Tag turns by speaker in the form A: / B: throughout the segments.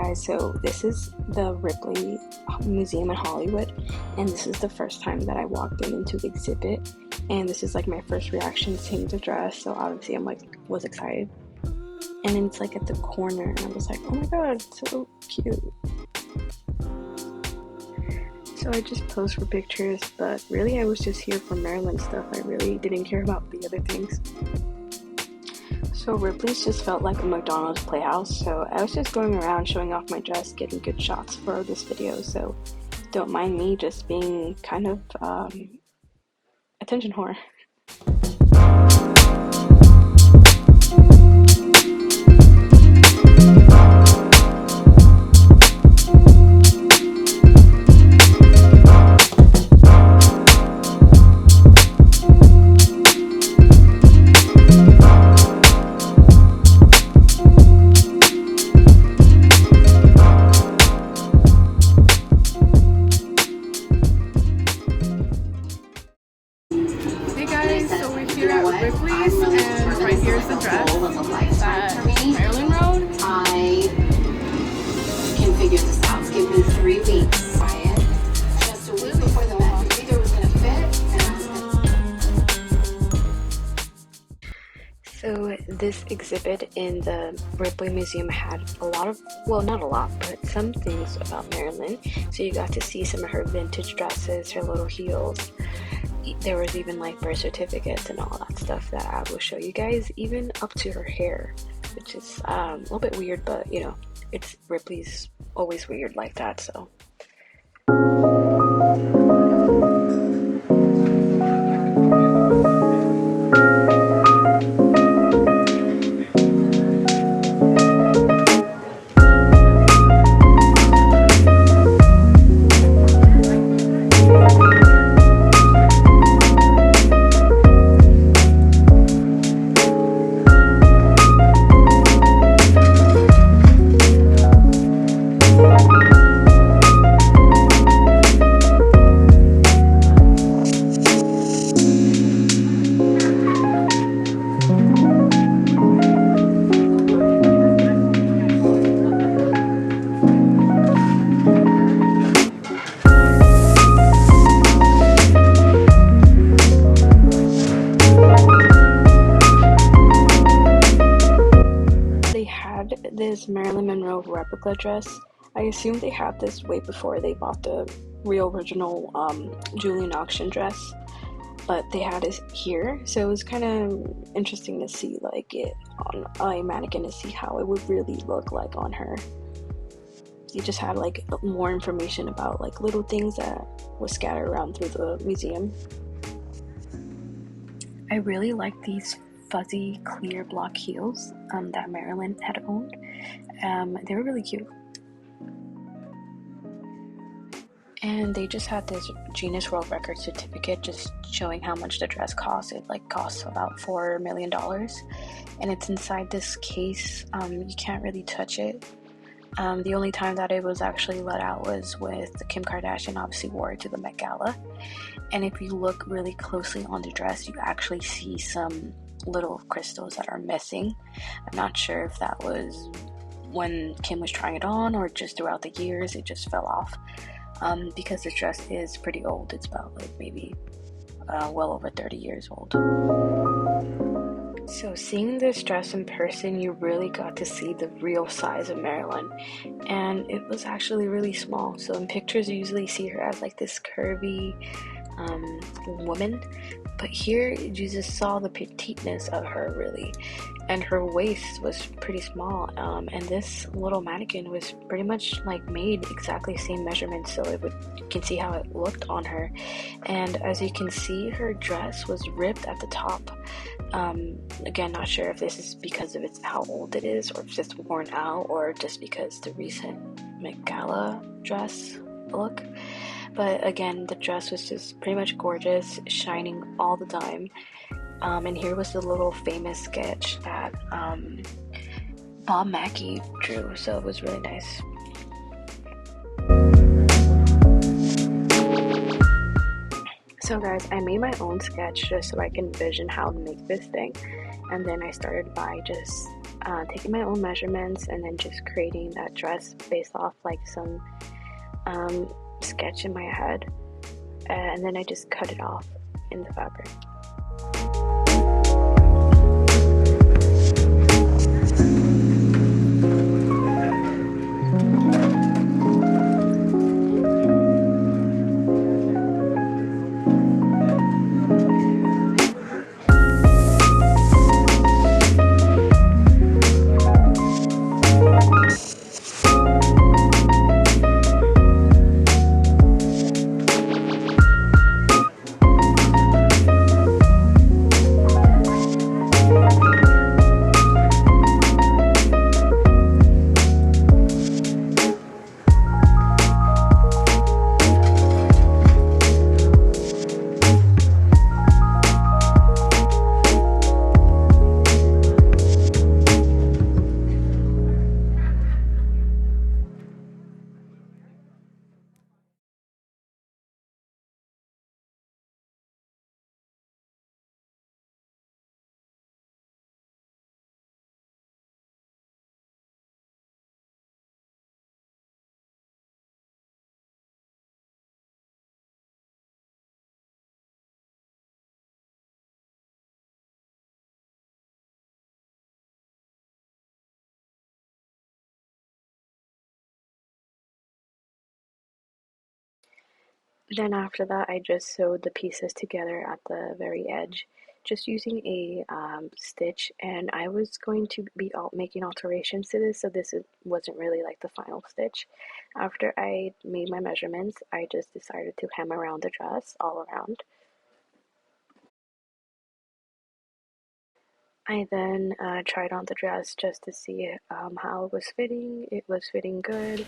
A: guys, so this is the Ripley Museum in Hollywood, and this is the first time that I walked into the exhibit, and this is like my first reaction seeing the dress, so obviously I'm like was excited. And then it's like at the corner, and I was like, oh my god, it's so cute. So I just posed for pictures, but really I was just here for Marilyn stuff. I really didn't care about the other things. So Ripley's just felt like a McDonald's playhouse, so I was just going around showing off my dress, getting good shots for this video, so don't mind me just being kind of attention whore.
B: Ripley's, and right here's the dress that Marilyn Monroe.
C: I can figure this out. Give me 3 weeks. Just a week before the match, either was going to fit.
A: So this exhibit in the Ripley Museum had a lot of, well, not a lot, but some things about Marilyn. So you got to see some of her vintage dresses, her little heels. There was even like birth certificates and all that stuff that I will show you guys, even up to her hair, which is a little bit weird, but you know, it's Ripley's always weird like that, so. This Marilyn Monroe replica dress. I assume they had this way before they bought the real original Julian auction dress, but they had it here, so it was kind of interesting to see like it on a mannequin to see how it would really look like on her. You just had like more information about like little things that were scattered around through the museum. I really like these fuzzy clear block heels that Marilyn had owned. They were really cute, and they just had this Guinness World Record certificate just showing how much the dress cost. It like costs about $4 million, and it's inside this case. You can't really touch it. The only time that it was actually let out was with Kim Kardashian obviously wore it to the Met Gala, and if you look really closely on the dress, you actually see some little crystals that are missing. I'm not sure if that was when Kim was trying it on or just throughout the years it just fell off, because the dress is pretty old. It's about like maybe well over 30 years old. So seeing this dress in person, you really got to see the real size of Marilyn, and it was actually really small. So in pictures you usually see her as like this curvy woman, but here you just saw the petiteness of her really, and her waist was pretty small, and this little mannequin was pretty much like made exactly the same measurements, so you can see how it looked on her. And as you can see, her dress was ripped at the top. Again, not sure if this is because of how old it is, or if it's just worn out, or just because the recent Met Gala dress look. But again, the dress was just pretty much gorgeous, shining all the time. And here was the little famous sketch that Bob Mackie drew, so it was really nice. So guys, I made my own sketch just so I can envision how to make this thing, and then I started by just taking my own measurements and then just creating that dress based off like some sketch in my head, and then I just cut it off in the fabric. Then after that, I just sewed the pieces together at the very edge, just using a stitch. And I was going to be making alterations to this, so wasn't really like the final stitch. After I made my measurements, I just decided to hem around the dress all around. I then tried on the dress just to see how it was fitting. It was fitting good,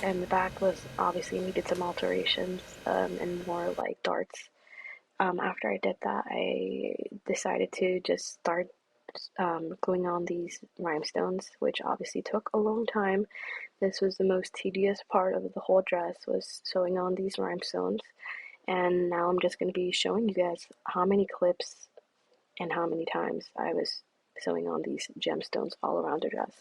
A: and the back was obviously needed some alterations and more like darts. After I did that, I decided to just start gluing on these rhinestones, which obviously took a long time. This was the most tedious part of the whole dress, was sewing on these rhinestones. And now I'm just going to be showing you guys how many clips and how many times I was sewing on these gemstones all around the dress.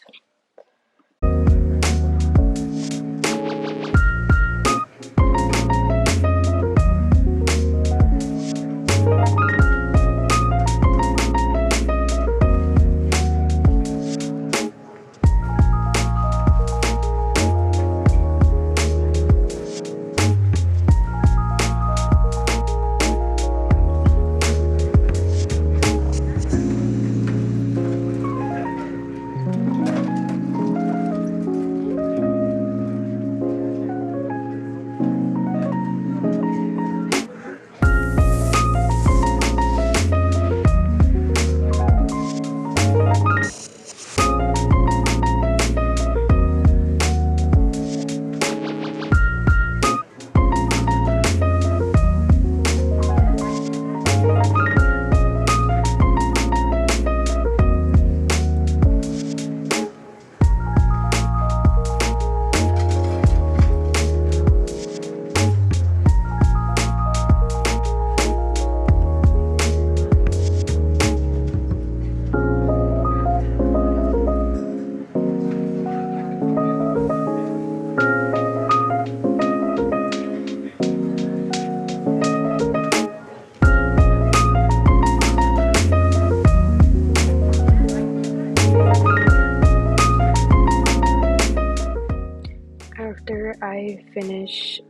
A: After I finish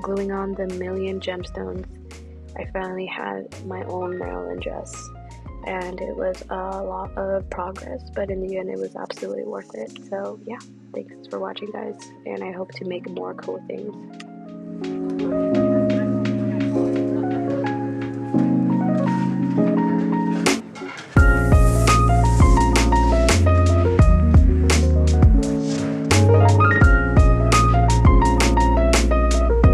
A: gluing on the million gemstones, I finally had my own Marilyn dress, and it was a lot of progress, but in the end it was absolutely worth it. So yeah, thanks for watching guys, and I hope to make more cool things.